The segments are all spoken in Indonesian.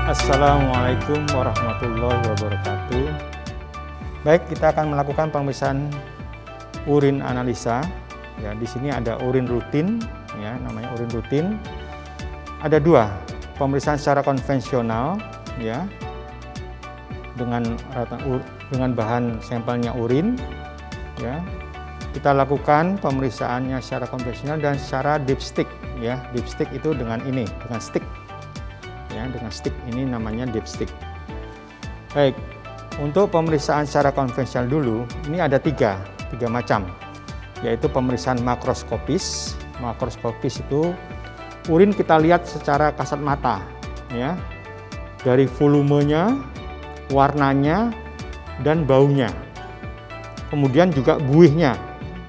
Assalamualaikum warahmatullahi wabarakatuh. Baik, kita akan melakukan pemeriksaan urin analisa. Ya, di sini ada urin rutin, ya, namanya urin rutin. Ada dua, pemeriksaan secara konvensional, ya, dengan bahan sampelnya urin, ya. Kita lakukan pemeriksaannya secara konvensional dan secara dipstick, ya. Dipstick itu dengan ini, dengan stick. Ya, dengan stick ini namanya dipstick. Baik, untuk pemeriksaan secara konvensional dulu, ini ada tiga macam, yaitu pemeriksaan makroskopis. Makroskopis itu urin kita lihat secara kasat mata, ya, dari volumenya, warnanya, dan baunya. Kemudian juga buihnya,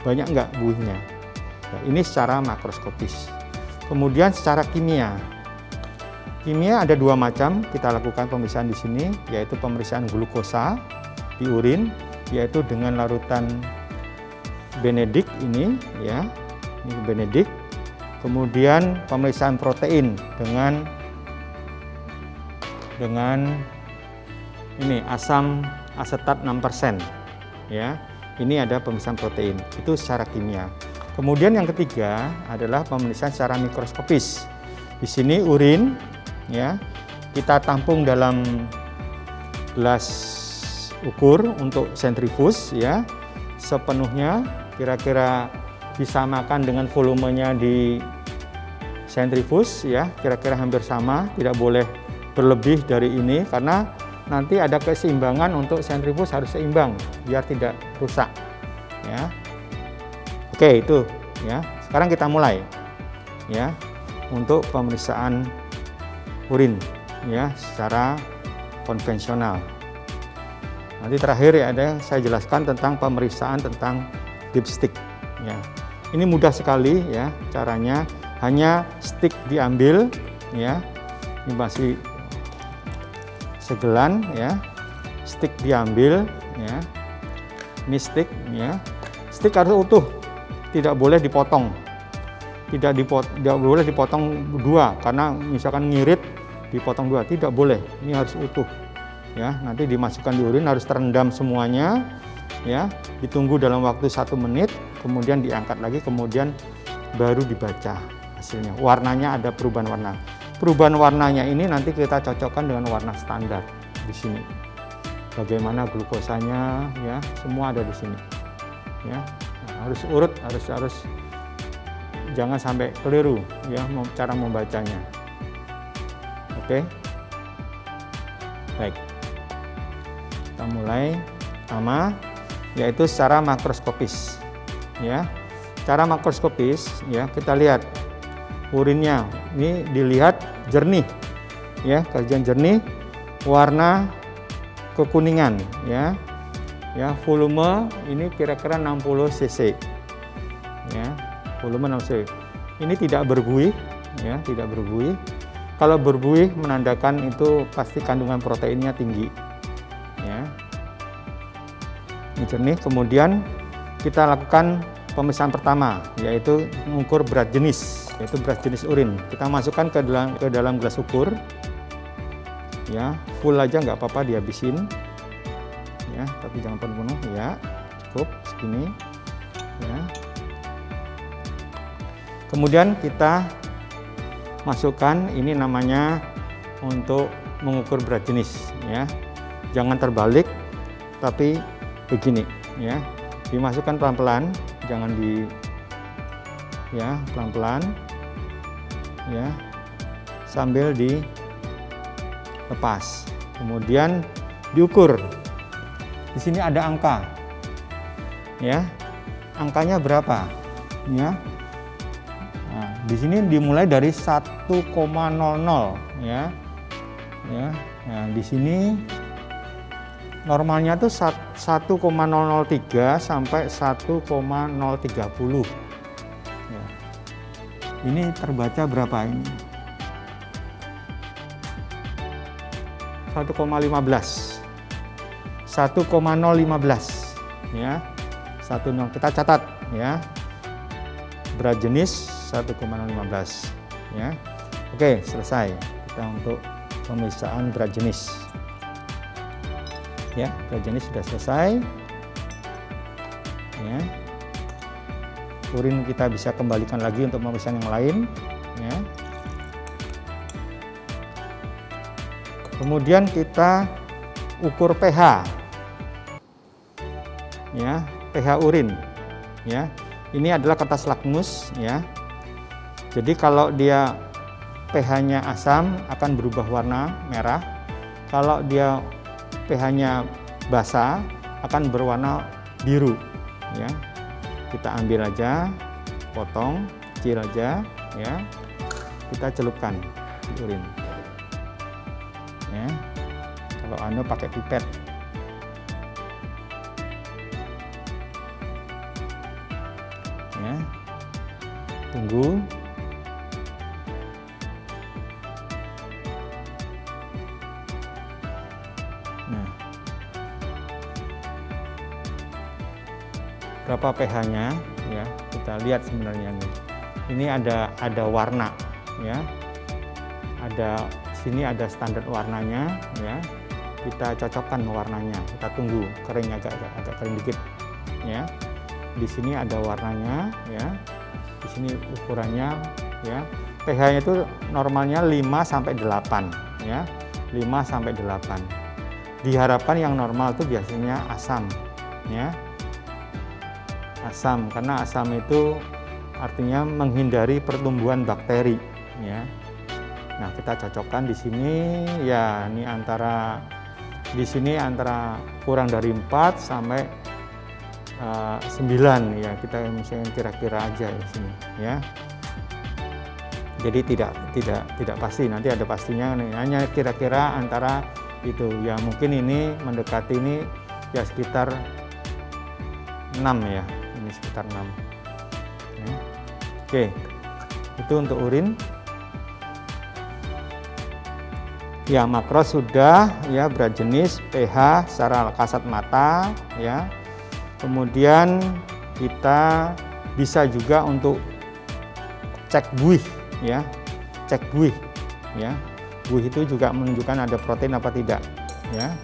banyak nggak buihnya. Nah, ini secara makroskopis. Kemudian secara kimia. Kimia ada dua macam, kita lakukan pemeriksaan di sini, yaitu pemeriksaan glukosa di urin, yaitu dengan larutan benedik ini, ya, ini benedik. Kemudian pemeriksaan protein dengan ini asam asetat 6%, ya. Ini ada pemeriksaan protein, itu secara kimia. Kemudian yang ketiga adalah pemeriksaan secara mikroskopis. Di sini urin, ya, kita tampung dalam gelas ukur untuk sentrifus, ya, sepenuhnya, kira-kira disamakan dengan volumenya di sentrifus, ya, kira-kira hampir sama, tidak boleh berlebih dari ini karena nanti ada keseimbangan. Untuk sentrifus harus seimbang biar tidak rusak, ya. Oke, itu, ya. Sekarang kita mulai, ya, untuk pemeriksaan urin, ya, secara konvensional. Nanti terakhir ya saya jelaskan tentang pemeriksaan tentang dipstick, ya. Ini mudah sekali, ya, caranya. Hanya stick diambil, ya. Ini masih segelan, ya. Stick diambil, ya. Ini stick, ya. Stick harus utuh, tidak boleh dipotong. Tidak boleh dipotong dua, karena misalkan ngirit dipotong dua, tidak boleh. Ini harus utuh, ya. Nanti dimasukkan di urin, harus terendam semuanya, ya. Ditunggu dalam waktu 1 menit, kemudian diangkat lagi, kemudian baru dibaca hasilnya. Warnanya ada perubahan warna. Perubahan warnanya ini nanti kita cocokkan dengan warna standar di sini. Bagaimana glukosanya, ya, semua ada di sini, ya. Nah, harus urut, harus jangan sampai keliru, ya, cara membacanya. Oke. Baik. Kita mulai pertama, yaitu secara makroskopis, ya. Cara makroskopis, ya, kita lihat urinnya. Ini dilihat jernih, ya, kajian jernih, warna kekuningan, ya. Ya, volume ini kira-kira 60 cc. Ya. Volume 6 cc. Ini tidak berbuih, ya, tidak berbuih. Kalau berbuih menandakan itu pasti kandungan proteinnya tinggi, ya. Ini jernih. Kemudian kita lakukan pemeriksaan pertama, yaitu mengukur berat jenis, yaitu berat jenis urin. Kita masukkan ke dalam gelas ukur, ya, full aja nggak apa-apa, dihabisin, ya, tapi jangan penuh-penuh, ya, cukup segini, ya. Kemudian kita masukkan, ini namanya untuk mengukur berat jenis, ya. Jangan terbalik, tapi begini, ya. Dimasukkan pelan-pelan, jangan ya, pelan-pelan, ya, sambil dilepas. Kemudian diukur. Di sini ada angka, ya. Angkanya berapa, ya? Nah, di sini dimulai dari 1,00, ya. Ya. Nah, di sini normalnya tuh 1,003 sampai 1,030. Ya. Ini terbaca berapa ini? 1,15. 1,015, ya. 10 kita catat, ya. Berat jenis 1,015, ya. Oke, selesai. Kita untuk pemeriksaan berat jenis. Ya, berat jenis sudah selesai. Ya. Urin kita bisa kembalikan lagi untuk pemeriksaan yang lain. Ya. Kemudian kita ukur pH. Ya, pH urin. Ya. Ini adalah kertas lakmus, ya. Jadi kalau dia pH-nya asam akan berubah warna merah. Kalau dia pH-nya basa akan berwarna biru, ya. Kita ambil aja, potong kecil aja, ya. Kita celupkan di urin. Ya. Kalau Anda pakai pipet. Ya. Tunggu. Nah, berapa pH-nya? Ya, kita lihat sebenarnya nih. Ini ada warna, ya. Ada sini ada standar warnanya, ya. Kita cocokkan warnanya. Kita tunggu kering agak kering dikit, ya. Di sini ada warnanya, ya. Di sini ukurannya, ya. pH-nya itu normalnya 5 sampai 8, ya. 5 sampai 8. Diharapkan yang normal itu biasanya asam, ya. Asam, karena asam itu artinya menghindari pertumbuhan bakteri, ya. Nah, kita cocokkan di sini, ya, ini di sini antara kurang dari 4 sampai 9, ya. Kita misalnya kira-kira aja di sini, ya. Jadi tidak pasti, nanti ada pastinya, hanya kira-kira antara itu, ya. Mungkin ini mendekati ini ya sekitar 6, ya. Ini sekitar 6, ya. Oke, itu untuk urin. Ya, makro sudah, ya, berat jenis, pH secara kasat mata, ya. Kemudian kita bisa juga untuk cek buih, ya. Cek buih, ya. Buih itu juga menunjukkan ada protein apa tidak, ya.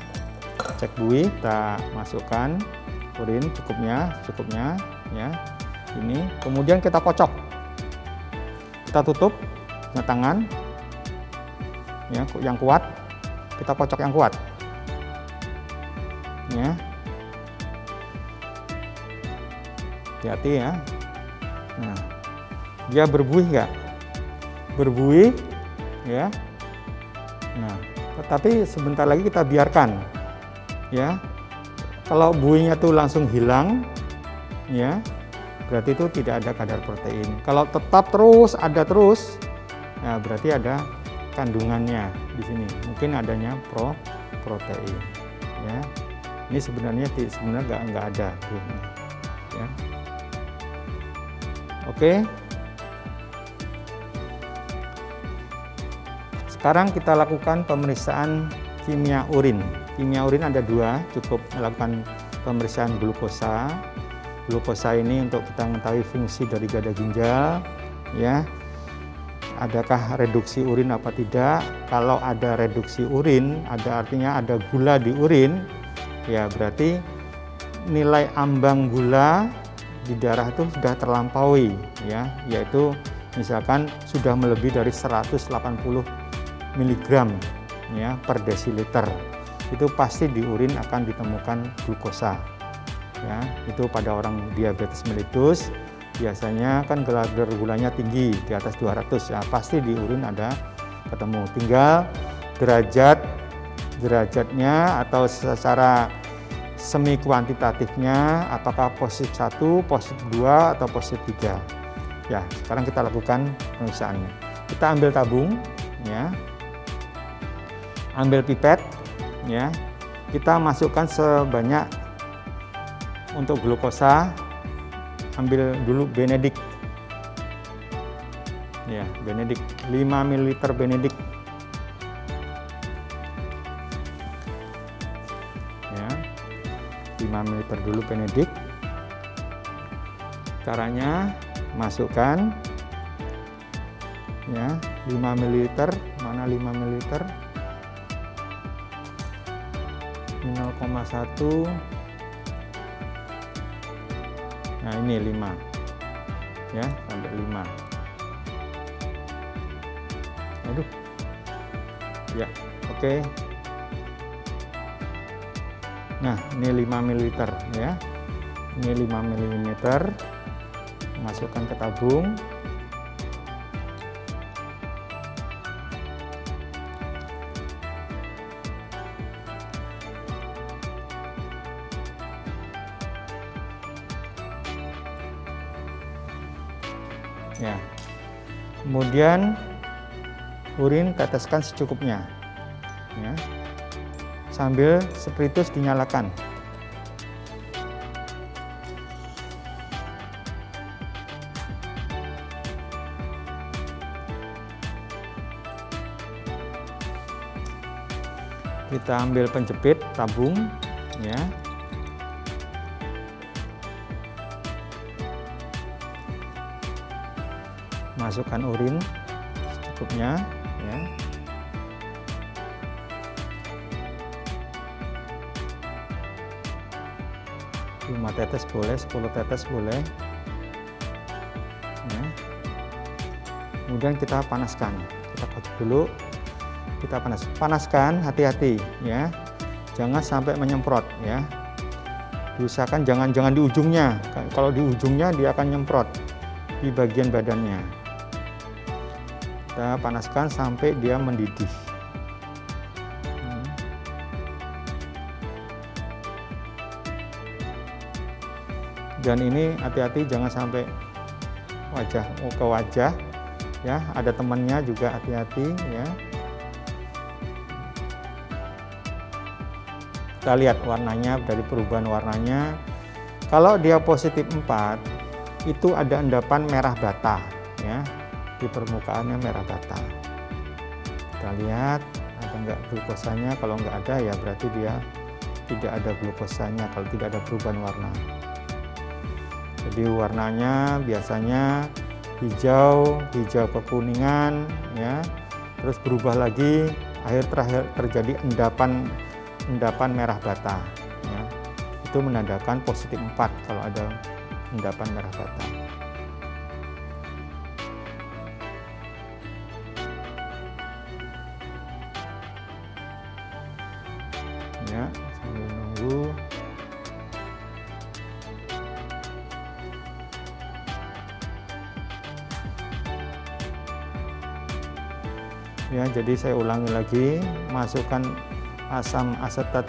Cek buih, kita masukkan urin cukupnya, ya. Ini, kemudian kita kocok. Kita tutup dengan tangan, ya, yang kuat. Kita kocok yang kuat, ya. Hati-hati, ya. Nah, dia berbuih nggak? Berbuih, ya. Nah, tetapi sebentar lagi kita biarkan, ya. Kalau buihnya tuh langsung hilang, ya, berarti itu tidak ada kadar protein. Kalau tetap ada terus, ya, berarti ada kandungannya di sini. Mungkin adanya protein, ya. Ini sebenarnya nggak ada buihnya, ya. Oke. Sekarang kita lakukan pemeriksaan kimia urin. Kimia urin ada 2, cukup melakukan pemeriksaan glukosa. Glukosa ini untuk kita mengetahui fungsi dari gada ginjal, ya. Adakah reduksi urin apa tidak? Kalau ada reduksi urin, artinya ada gula di urin, ya berarti nilai ambang gula di darah itu sudah terlampaui, ya, yaitu misalkan sudah melebihi dari 180 mg, ya, per desiliter. Itu pasti di urin akan ditemukan glukosa, ya. Itu pada orang diabetes mellitus biasanya kan kadar gulanya tinggi di atas 200, ya, pasti di urin ada ketemu. Tinggal derajatnya atau secara semi kuantitatifnya apakah positif 1, positif 2 atau positif 3. Ya, sekarang kita lakukan pemeriksaannya. Kita ambil tabung, ya. Ambil pipet, ya. Kita masukkan sebanyak untuk glukosa, ambil dulu Benedict, ya, Benedict 5 ml Benedict, ya, 5 ml dulu Benedict. Caranya masukkan, ya, 5 ml, mana 5 ml, 0,1. Nah, ini 5 ya, sampai 5. Aduh ya, oke. Nah, ini 5 ml ya, ini 5 mm, masukkan ke tabung. Ya, kemudian urin teteskan secukupnya ya, sambil spiritus dinyalakan. Kita ambil penjepit tabung ya, masukkan urin secukupnya ya. Lima tetes boleh, 10 tetes boleh ya. Kemudian kita panaskan, kita kocok dulu, kita panaskan, hati-hati ya, jangan sampai menyemprot ya. Diusahakan jangan di ujungnya, kalau di ujungnya dia akan nyemprot di bagian badannya. Kita panaskan sampai dia mendidih. Dan ini hati-hati jangan sampai ke wajah ya, ada temannya juga, hati-hati ya. Kita lihat warnanya, dari perubahan warnanya. Kalau dia positif 4, itu ada endapan merah bata ya, di permukaannya merah bata. Kita lihat ada enggak glukosanya. Kalau enggak ada ya berarti dia tidak ada glukosanya, kalau tidak ada perubahan warna. Jadi warnanya biasanya hijau kekuningan ya, terus berubah lagi, terakhir terjadi endapan merah bata ya. Itu menandakan positif 4 kalau ada endapan merah bata. Ya, sambil nunggu. Ya, jadi saya ulangi lagi, masukkan asam asetat,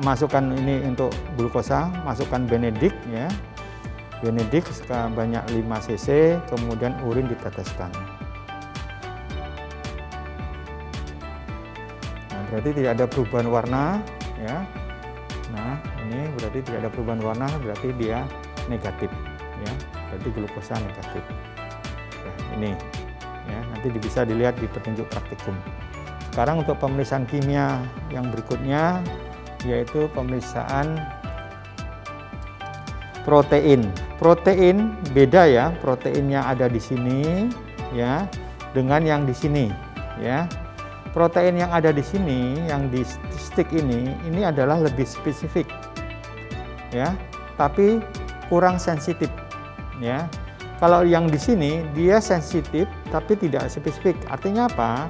masukkan ini untuk glukosa, masukkan Benedict ya, Benedict sebanyak 5 cc, kemudian urin diteteskan. Nah, berarti tidak ada perubahan warna ya. Nah, ini berarti tidak ada perubahan warna, berarti dia negatif ya, berarti glukosa negatif ya, ini ya, nanti bisa dilihat di petunjuk praktikum. Sekarang untuk pemeriksaan kimia yang berikutnya, yaitu pemeriksaan protein. Protein beda ya, proteinnya ada di sini ya dengan yang di sini ya. Protein yang ada di sini, yang di stick ini adalah lebih spesifik ya, tapi kurang sensitif ya. Kalau yang di sini dia sensitif tapi tidak spesifik. Artinya apa?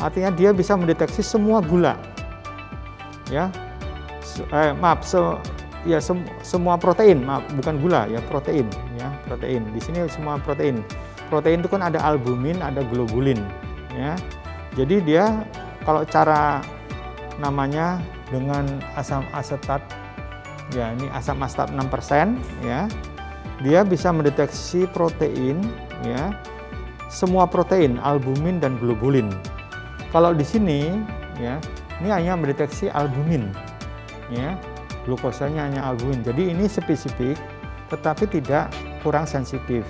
Artinya dia bisa mendeteksi semua gula. Ya. Semua protein, bukan gula ya, protein ya, protein. Di sini semua protein. Protein itu kan ada albumin, ada globulin ya. Jadi dia kalau cara namanya dengan asam asetat ya, ini asam asetat 6% ya. Dia bisa mendeteksi protein ya, semua protein, albumin dan globulin. Kalau di sini ya, ini hanya mendeteksi albumin ya, glukosanya hanya albumin. Jadi ini spesifik tetapi tidak kurang sensitif.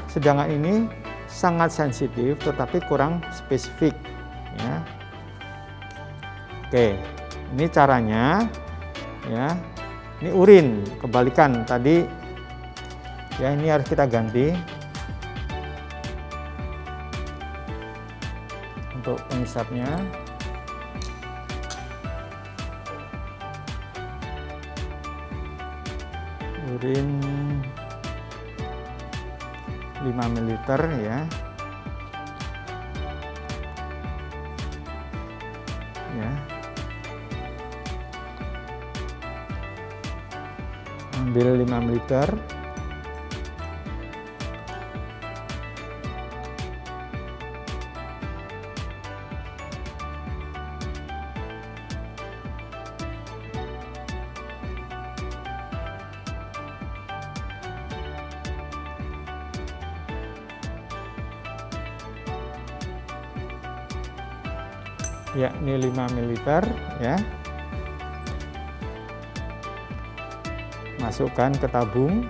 Sedangkan ini sangat sensitif tetapi kurang spesifik ya. Oke, ini caranya ya. Ini urin, kebalikan tadi. Ya, ini harus kita ganti untuk pengisapnya. urin 5 ml ya. Ya. Ambil 5 ml. Ya, ini 5 ml ya. Masukkan ke tabung.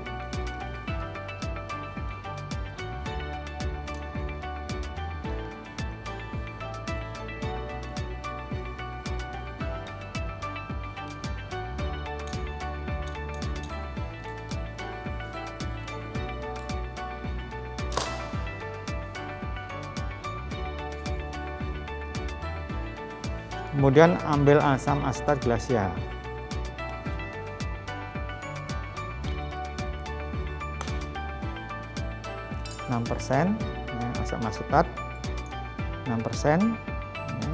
Kemudian ambil asam asetat glasial. %, ya, asam asetat 6%, ya.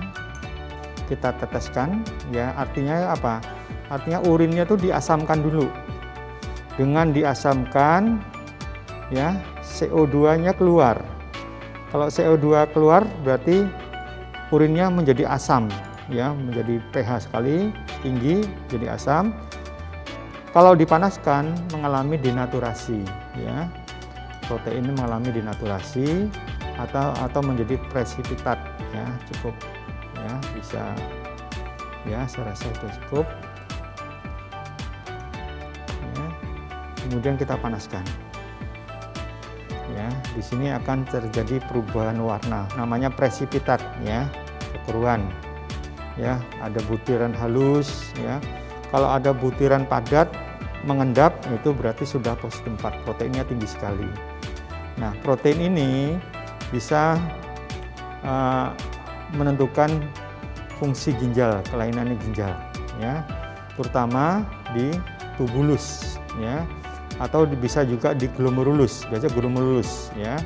Kita teteskan, ya, artinya apa? Artinya urinnya itu diasamkan dulu. Dengan diasamkan, ya, CO2-nya keluar. Kalau CO2 keluar berarti urinnya menjadi asam, ya, menjadi pH sekali tinggi, jadi asam. Kalau dipanaskan mengalami denaturasi, ya. Protein ini mengalami denaturasi atau menjadi presipitat, ya, cukup, ya, bisa, ya, saya rasa itu cukup. Ya. Kemudian kita panaskan. Ya, di sini akan terjadi perubahan warna, namanya presipitat, ya, kekeruhan. Ya, ada butiran halus, ya. Kalau ada butiran padat mengendap, itu berarti sudah positif 4, proteinnya tinggi sekali. Nah, protein ini bisa menentukan fungsi ginjal, kelainan ginjal, ya, terutama di tubulus, ya, atau bisa juga di glomerulus, biasanya glomerulus, ya,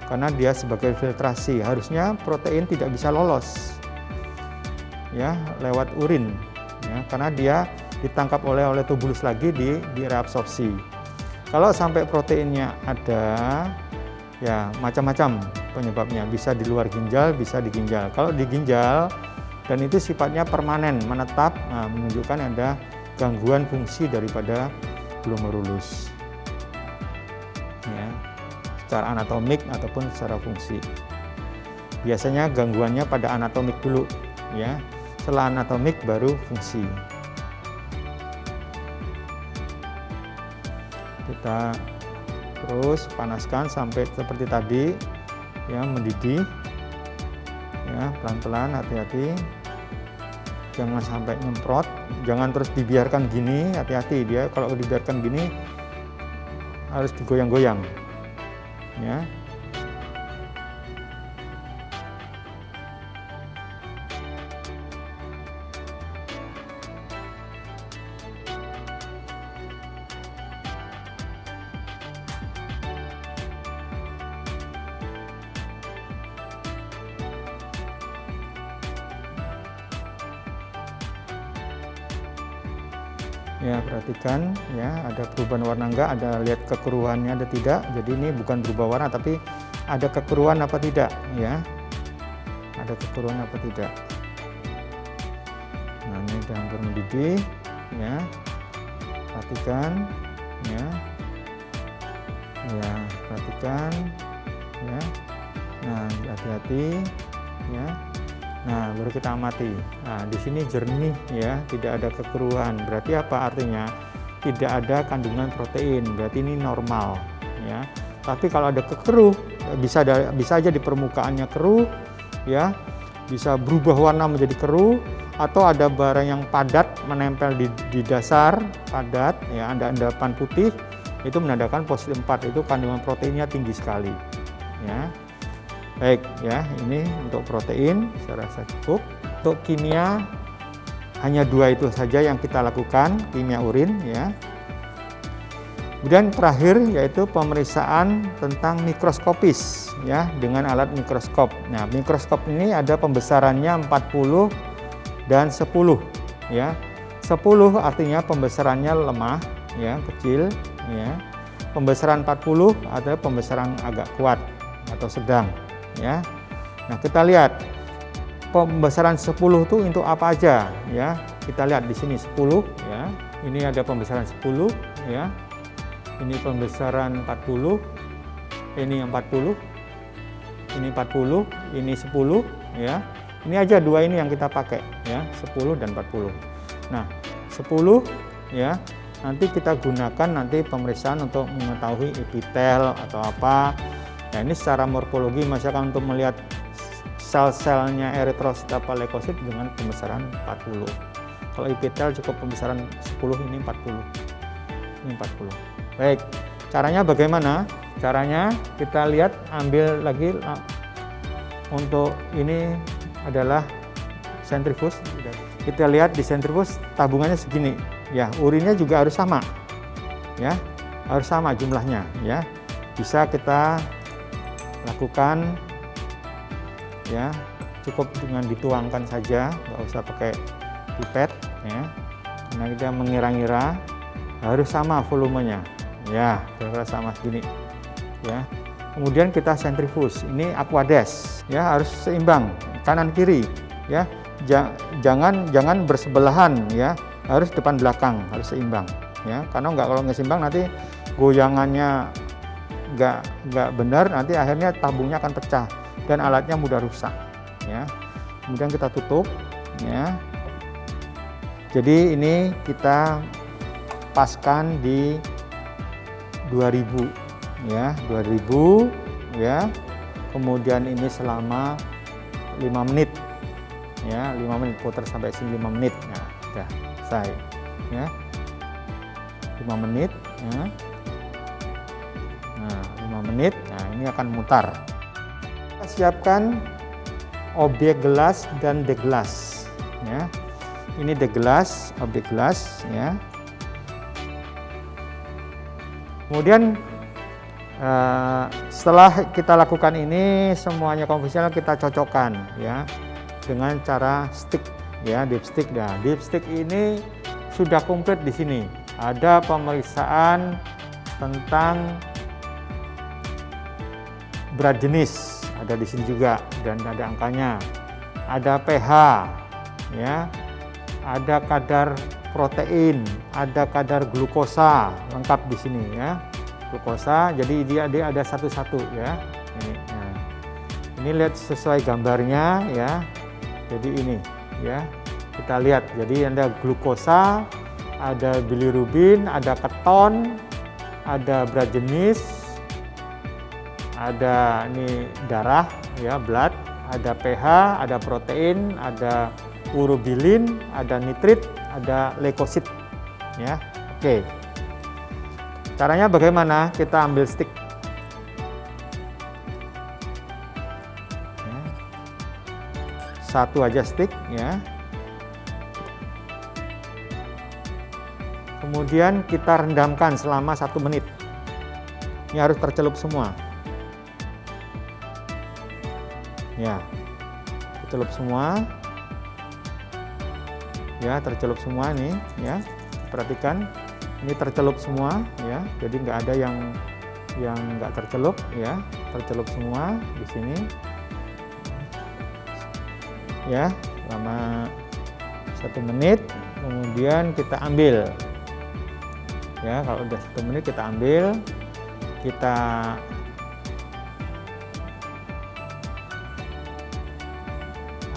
karena dia sebagai filtrasi. Harusnya protein tidak bisa lolos, ya, lewat urin, ya, karena dia ditangkap oleh tubulus lagi, di reabsorpsi. Kalau sampai proteinnya ada, ya, macam-macam penyebabnya, bisa di luar ginjal, bisa di ginjal. Kalau di ginjal dan itu sifatnya permanen, menetap, nah, menunjukkan ada gangguan fungsi daripada glomerulus, ya, secara anatomik ataupun secara fungsi. Biasanya gangguannya pada anatomik dulu, ya, setelah anatomik baru fungsi. Kita terus panaskan sampai seperti tadi, ya, mendidih, ya, pelan-pelan, hati-hati, jangan sampai nyemprot, jangan terus dibiarkan gini, hati-hati, dia kalau dibiarkan gini harus digoyang-goyang, ya. Ya, perhatikan, ya, ada perubahan warna enggak, ada lihat kekeruhannya ada tidak. Jadi ini bukan berubah warna tapi ada kekeruhan apa tidak, ya. Ada kekeruhan apa tidak. Nah, ini sudah hampir mendidih, ya. Perhatikan, ya. Ya, perhatikan, ya. Nah, hati-hati, ya. Nah, baru kita amati. Nah, di sini jernih, ya, tidak ada kekeruhan. Berarti apa artinya? Tidak ada kandungan protein. Berarti ini normal, ya. Tapi kalau ada kekeruh, bisa aja di permukaannya keruh, ya, bisa berubah warna menjadi keruh, atau ada barang yang padat menempel di dasar padat, ya, ada endapan putih, itu menandakan positif 4, itu kandungan proteinnya tinggi sekali, ya. Baik, ya, ini untuk protein saya rasa cukup. Untuk kimia hanya 2 itu saja yang kita lakukan, kimia urin, ya. Kemudian terakhir yaitu pemeriksaan tentang mikroskopis ya dengan alat mikroskop. Nah, mikroskop ini ada pembesarannya 40 dan 10 ya. 10 artinya pembesarannya lemah ya, kecil ya. Pembesaran 40 ada pembesaran agak kuat atau sedang ya. Nah, kita lihat pembesaran 10 itu untuk apa aja ya. Kita lihat di sini 10 ya. Ini ada pembesaran 10 ya. Ini pembesaran 40, ini 40, ini 40, ini 10 ya. Ini aja dua ini yang kita pakai ya, 10 dan 40. Nah, 10 ya, nanti kita gunakan nanti pemeriksaan untuk mengetahui epitel atau apa. Nah, ini secara morfologi misalkan untuk melihat sel-selnya eritrosit apa leukosit dengan pembesaran 40. Kalau epitel cukup pembesaran 10, ini 40. Ini 40. Baik, caranya bagaimana? Caranya kita lihat, ambil lagi untuk ini adalah sentrifuge. Kita lihat di sentrifuge tabungannya segini. Ya, urinnya juga harus sama. Ya, harus sama jumlahnya. Ya, bisa kita lakukan. Ya, cukup dengan dituangkan saja, nggak usah pakai pipet. Ya, karena kita mengira-ngira harus sama volumenya. Ya, kira-kira sama segini ya. Kemudian kita sentrifuge, ini aquades ya, harus seimbang kanan kiri ya. Jangan bersebelahan ya, harus depan belakang, harus seimbang ya. Karena kalau nggak seimbang nanti goyangannya nggak benar, nanti akhirnya tabungnya akan pecah dan alatnya mudah rusak ya. Kemudian kita tutup ya. Jadi ini kita paskan di 2000 ya, 2000 ya. Kemudian ini selama 5 menit ya, 5 menit putar sampai sini 5 menit. Nah, sudah selesai ya. 5 menit ya. Nah, 5 menit. Nah, ini akan mutar. Kita siapkan objek gelas dan deglas ya. Ini deglas, objek gelas ya. Kemudian setelah kita lakukan ini semuanya konvensional, kita cocokkan ya dengan cara stick ya, dipstick. Nah, dipstick ini sudah komplit di sini. Ada pemeriksaan tentang berat jenis, ada di sini juga dan ada angkanya. Ada pH ya, ada kadar protein, ada kadar glukosa, lengkap di sini ya. Glukosa, jadi dia ada satu-satu ya. Ini lihat sesuai gambarnya ya. Jadi ini ya, kita lihat. Jadi ada glukosa, ada bilirubin, ada keton, ada berat jenis, ada ini darah ya, blood, ada pH, ada protein, ada urobilin, ada nitrit, ada leukosit ya. Oke. Caranya bagaimana? Kita ambil stick. Ya. Satu aja stick ya. Kemudian kita rendamkan selama 1 menit. Ini harus tercelup semua. Ya. Tercelup semua. Ya, tercelup semua nih ya. Perhatikan, ini tercelup semua ya. Jadi nggak ada yang nggak tercelup ya. Tercelup semua di sini. Ya, selama 1 menit. Kemudian kita ambil. Ya, kalau udah 1 menit kita ambil. Kita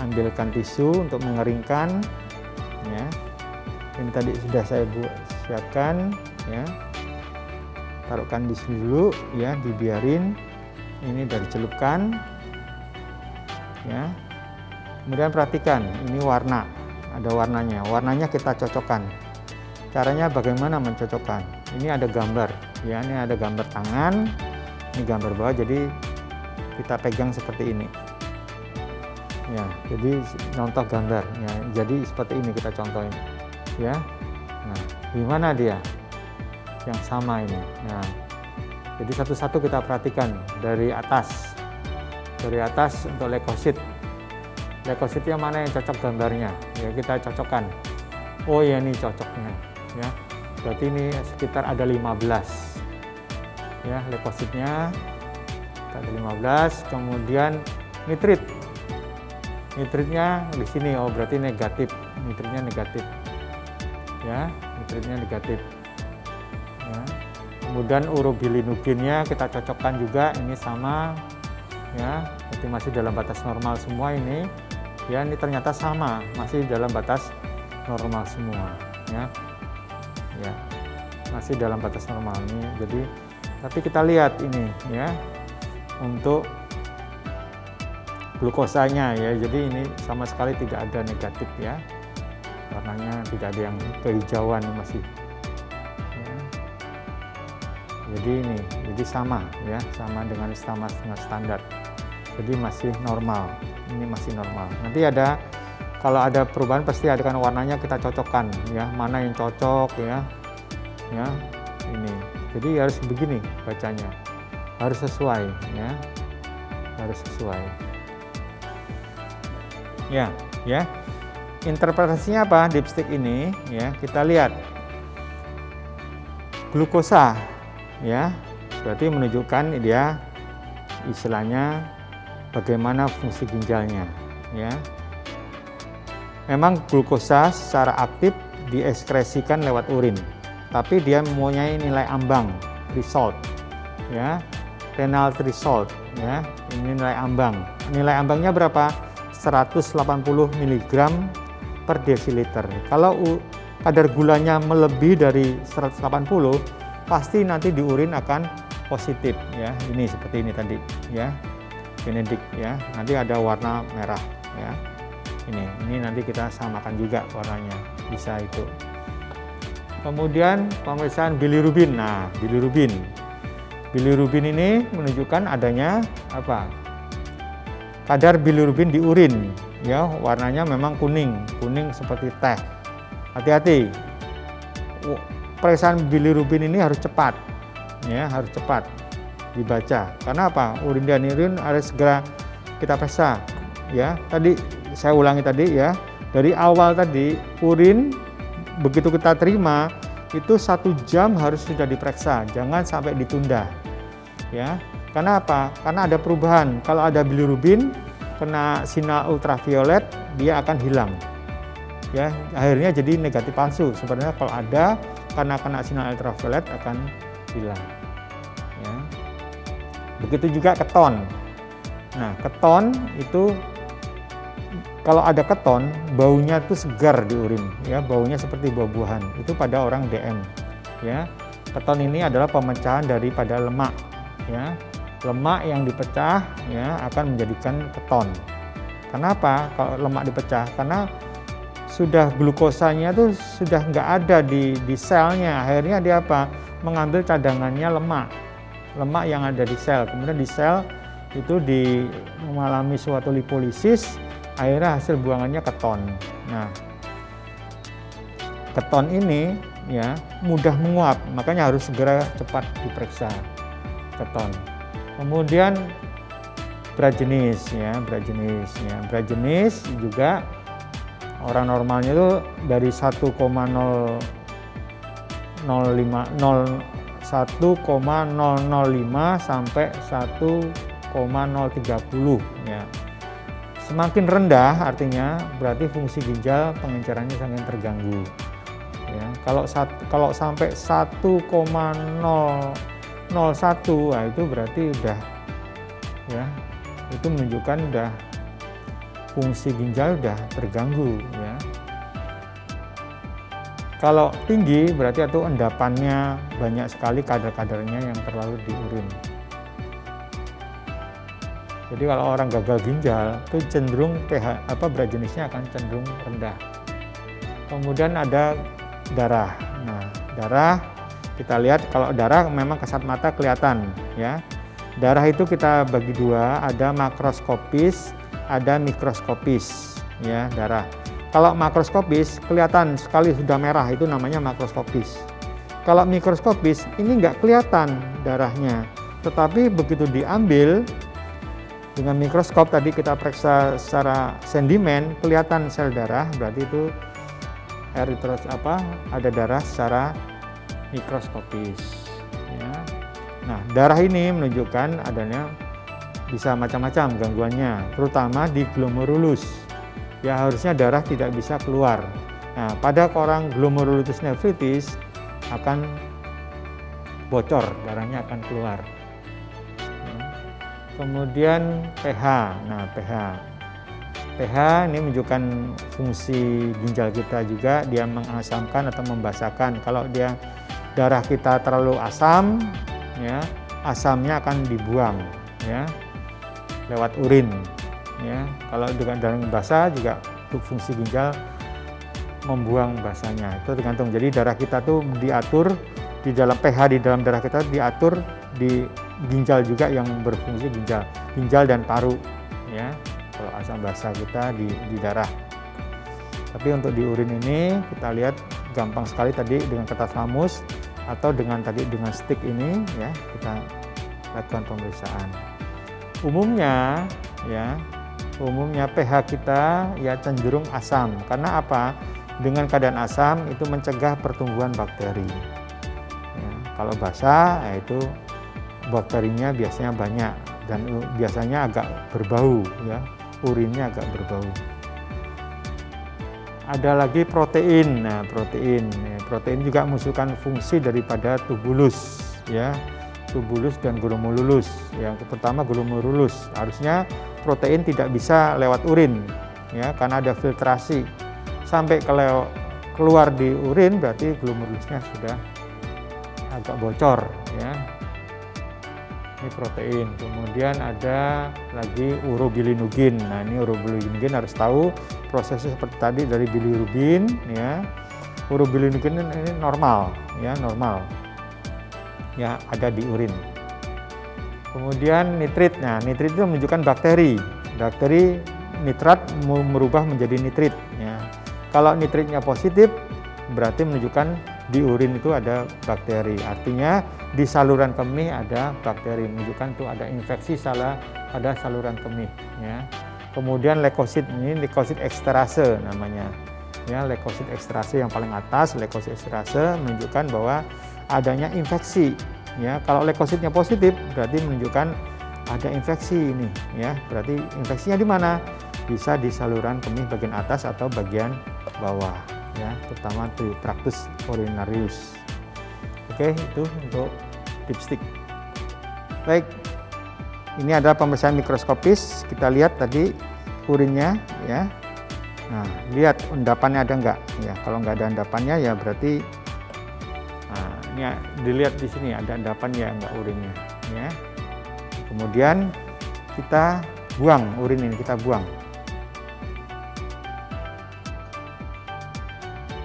ambilkan tisu untuk mengeringkan. Ya, ini tadi sudah saya siapkan ya. Taruhkan di sini dulu ya, dibiarin ini dari celupkan ya. Kemudian perhatikan ini warna, ada warnanya. Warnanya kita cocokkan. Caranya bagaimana mencocokkan? Ini ada gambar ya, ini ada gambar tangan, ini gambar bawah, jadi kita pegang seperti ini. Ya, jadi contoh gambar ya, jadi seperti ini kita contohin ya. Nah, gimana dia yang sama ini. Nah, jadi satu-satu kita perhatikan dari atas. Dari atas untuk leukosit. Leukositnya mana yang cocok gambarnya? Ya, kita cocokkan. Oh ya, ini cocoknya. Ya, berarti ini sekitar ada 15. Ya, leukositnya ada 15. Kemudian nitrit. Nitritnya di sini. Oh, berarti negatif. Nitritnya negatif. Ya, nitritnya negatif. Ya. Kemudian urobilinuginnya kita cocokkan juga, ini sama. Ya, berarti masih dalam batas normal semua ini. Ya, ini ternyata sama, masih dalam batas normal semua. Ya, ya, masih dalam batas normal ini. Jadi, tapi kita lihat ini, ya, untuk glukosanya ya. Jadi ini sama sekali tidak ada negatif ya. Warnanya tidak ada yang kehijauan masih. Ya. Jadi ini, jadi sama ya, sama dengan standar. Jadi masih normal. Ini masih normal. Nanti ada, kalau ada perubahan pasti ada kan warnanya kita cocokkan ya, mana yang cocok ya. Ya, ini. Jadi harus begini bacanya. Harus sesuai ya. Harus sesuai. Ya, ya. Interpretasinya apa dipstick ini ya? Kita lihat. Glukosa ya. Berarti menunjukkan dia istilahnya bagaimana fungsi ginjalnya ya. Memang glukosa secara aktif dieskresikan lewat urin, tapi dia mempunyai nilai ambang threshold ya, renal threshold ya. Ini nilai ambang. Nilai ambangnya berapa? 180 mg per desiliter. Kalau kadar gulanya melebihi dari 180, pasti nanti di urin akan positif ya. Ini seperti ini tadi ya. Genetik ya, nanti ada warna merah ya. Ini nanti kita samakan juga warnanya, bisa itu. Kemudian pemeriksaan bilirubin. Nah, bilirubin ini menunjukkan adanya apa? Kadar bilirubin di urin ya, warnanya memang kuning seperti teh. Hati-hati. Pemeriksaan bilirubin ini harus cepat ya, harus cepat dibaca. Karena apa? Urin dan urin harus segera kita periksa ya. Tadi saya ulangi tadi ya, dari awal tadi urin begitu kita terima itu 1 jam harus sudah diperiksa, jangan sampai ditunda ya. Karena apa? Karena ada perubahan. Kalau ada bilirubin kena sinar ultraviolet, dia akan hilang ya, akhirnya jadi negatif palsu. Sebenarnya kalau ada, karena kena sinar ultraviolet akan hilang ya. Begitu juga keton. Nah, keton itu kalau ada keton, baunya itu segar di urin ya, baunya seperti buah-buahan. Itu pada orang DM ya. Keton ini adalah pemecahan daripada lemak ya. Lemak yang dipecah ya akan menjadikan keton. Kenapa kalau lemak dipecah? Karena sudah glukosanya tuh sudah nggak ada di selnya. Akhirnya dia apa? Mengambil cadangannya lemak yang ada di sel. Kemudian di sel itu mengalami suatu lipolisis, akhirnya hasil buangannya keton. Nah, keton ini ya mudah menguap, makanya harus segera cepat diperiksa keton. Kemudian berat jenis ya, berat jenis juga orang normalnya itu dari 1,005 sampai 1,030 ya. Semakin rendah artinya berarti fungsi ginjal pengencerannya sangat terganggu. Ya, kalau sampai 1,001, nah itu berarti udah ya, itu menunjukkan udah fungsi ginjal udah terganggu ya. Kalau tinggi berarti itu endapannya banyak sekali kadar-kadarnya yang terlalu di urin. Jadi kalau orang gagal ginjal itu cenderung berat jenisnya akan cenderung rendah. Kemudian ada darah. Nah, darah kita lihat, kalau darah memang kasat mata kelihatan ya. Darah itu kita bagi dua, ada makroskopis, ada mikroskopis ya, darah. Kalau makroskopis kelihatan sekali sudah merah, itu namanya makroskopis. Kalau mikroskopis ini nggak kelihatan darahnya, tetapi begitu diambil dengan mikroskop tadi kita periksa secara sedimen, kelihatan sel darah, berarti itu ada darah secara mikroskopis. Ya. Nah, darah ini menunjukkan adanya bisa macam-macam gangguannya, terutama di glomerulus. Ya, harusnya darah tidak bisa keluar. Nah, pada orang glomerulitis nephritis akan bocor, darahnya akan keluar. Kemudian pH. Nah, pH ini menunjukkan fungsi ginjal kita juga, dia mengasamkan atau membasahkan. Kalau dia darah kita terlalu asam, ya, asamnya akan dibuang, ya, lewat urin. Ya, kalau dengan darah basah juga fungsi ginjal membuang basahnya. Itu tergantung. Jadi darah kita tuh diatur di dalam pH di dalam darah kita diatur di ginjal juga yang berfungsi ginjal dan paru, ya. Kalau asam basa kita di darah. Tapi untuk di urin ini kita lihat gampang sekali tadi dengan kertas lamus atau dengan stick ini, ya, kita lakukan pemeriksaan. Umumnya pH kita ya cenderung asam. Karena apa? Dengan keadaan asam itu mencegah pertumbuhan bakteri. Ya, kalau basah, itu bakterinya biasanya banyak dan biasanya agak berbau, ya, urinnya agak berbau. Ada lagi protein. Nah, protein juga menunjukkan fungsi daripada tubulus, ya, tubulus dan glomerulus. Yang pertama glomerulus, harusnya protein tidak bisa lewat urin, ya, karena ada filtrasi. Sampai keluar di urin berarti glomerulusnya sudah agak bocor, ya. Ini protein. Kemudian ada lagi urobilinugin. Nah, ini urobilinugin harus tahu prosesnya seperti tadi dari bilirubin, ya. Urobilinugin ini normal, ya, normal. Ya, ada di urin. Kemudian nitrit. Nah, nitrit itu menunjukkan bakteri. Bakteri nitrat merubah menjadi nitrit, ya. Kalau nitritnya positif berarti menunjukkan di urin itu ada bakteri. Artinya di saluran kemih ada bakteri, menunjukkan itu ada infeksi pada saluran kemih, ya. Kemudian leukosit, ini leukosit eksterase namanya. Ya, leukosit eksterase yang paling atas, leukosit eksterase menunjukkan bahwa adanya infeksi, ya. Kalau leukositnya positif berarti menunjukkan ada infeksi ini, ya. Berarti infeksinya di mana? Bisa di saluran kemih bagian atas atau bagian bawah, ya, terutama di traktus urinarius. Oke, itu untuk dipstick. Baik, ini adalah pemeriksaan mikroskopis. Kita lihat tadi urinnya, ya. Nah, lihat endapannya ada enggak, ya. Kalau enggak ada endapannya, ya berarti, nah, ini dilihat di sini ada endapannya enggak urinnya, ya. Kemudian kita buang urin ini, kita buang.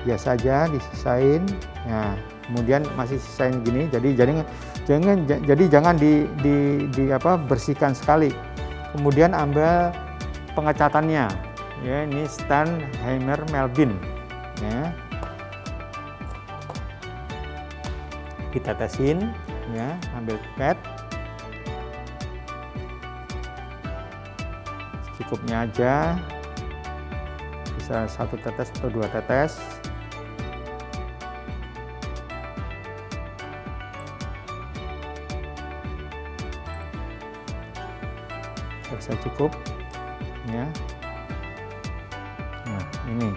Biasa aja disisain. Nah, kemudian masih sisain gini. Jadi jangan bersihkan sekali. Kemudian ambil pengecatannya. Ya, ini Steinheimer-Melvin, ya. Ditetesin, ya, ambil pipet. Secukupnya aja. Bisa 1 tetes atau 2 tetes. Saya cukup, ya. Nah, ini,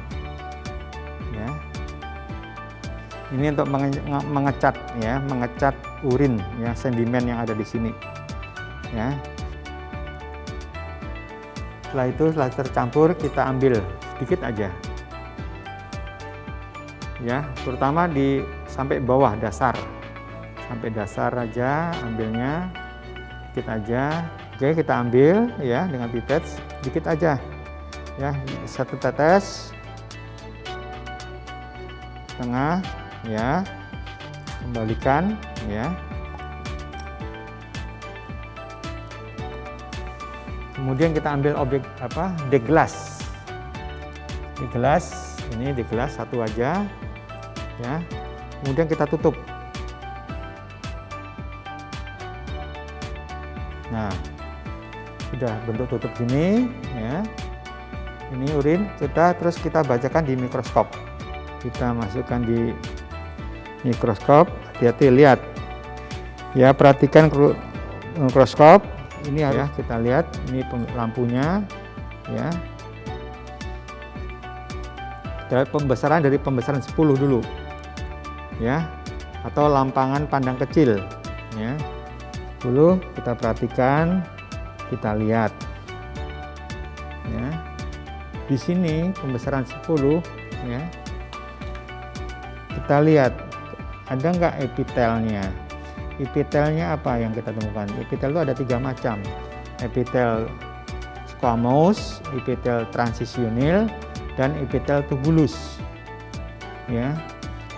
ya. Ini untuk mengecat, ya, mengecat urin, ya, sedimen yang ada di sini, ya. Setelah itu, setelah tercampur, kita ambil sedikit aja, ya, terutama sampai bawah dasar, sampai dasar aja ambilnya, sedikit aja. Oke, kita ambil, ya, dengan pipet sedikit aja, ya, 1 tetes setengah, ya, kembalikan, ya. Kemudian kita ambil objek di gelas, di gelas 1 aja, ya. Kemudian kita tutup. Nah, sudah bentuk tutup gini ya. Ini urin sudah, terus kita bacakan di mikroskop. Kita masukkan di mikroskop, hati-hati lihat. Ya, perhatikan mikroskop. Ini ya, kita lihat ini lampunya ya. Pembesaran dari pembesaran 10 dulu. Ya. Atau lampangan pandang kecil ya. Dulu kita perhatikan, kita lihat. Ya. Di sini pembesaran 10 ya. Kita lihat ada nggak epitelnya. Epitelnya apa yang kita temukan? Epitel itu ada 3 macam. Epitel squamous, epitel transisional, dan epitel tubulus. Ya.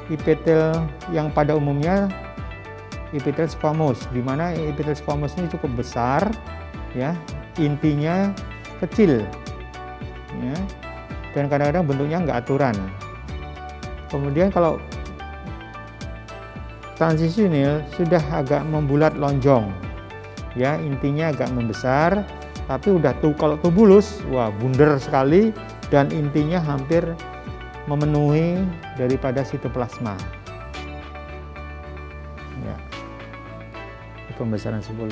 Epitel yang pada umumnya epitel squamous, di mana epitel squamous ini cukup besar ya, intinya kecil. Ya. Dan kadang-kadang bentuknya nggak aturan. Kemudian kalau transisional sudah agak membulat lonjong, ya intinya agak membesar, tapi udah kalau tubulus, wah bundar sekali dan intinya hampir memenuhi daripada sitoplasma. Ya. Pembesaran 10.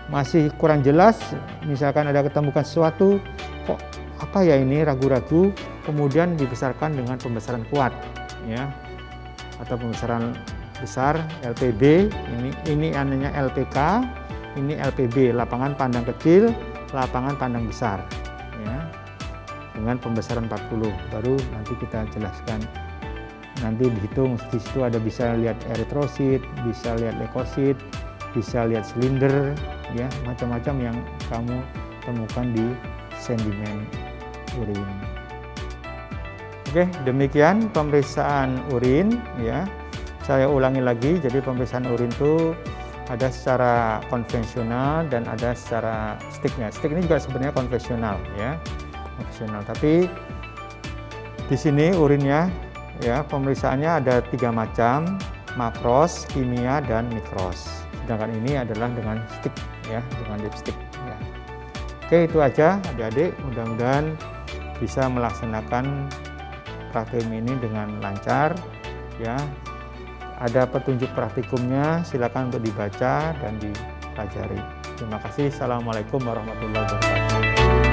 Masih kurang jelas, misalkan ada ketemukan sesuatu, kok apa ya ini, ragu-ragu, kemudian dibesarkan dengan pembesaran kuat ya, atau pembesaran besar LPB. Ini anehnya LPK, ini LPB, lapangan pandang kecil, lapangan pandang besar ya, dengan pembesaran 40. Baru nanti kita jelaskan, nanti dihitung di situ ada, bisa lihat eritrosit, bisa lihat leukosit, bisa lihat silinder ya, macam-macam yang kamu temukan di sedimen urin. Oke, demikian pemeriksaan urin ya. Saya ulangi lagi, jadi pemeriksaan urin itu ada secara konvensional dan ada secara sticknya. Stick ini juga sebenarnya konvensional ya, konvensional. Tapi di sini urinnya ya, pemeriksaannya ada 3 macam, makros, kimia, dan mikros. Sedangkan ini adalah dengan stick ya, dengan dipstick ya. Oke, itu aja adik-adik, mudah-mudahan bisa melaksanakan praktikum ini dengan lancar ya. Ada petunjuk praktikumnya, silakan untuk dibaca dan dipelajari. Terima kasih. Assalamualaikum warahmatullahi wabarakatuh.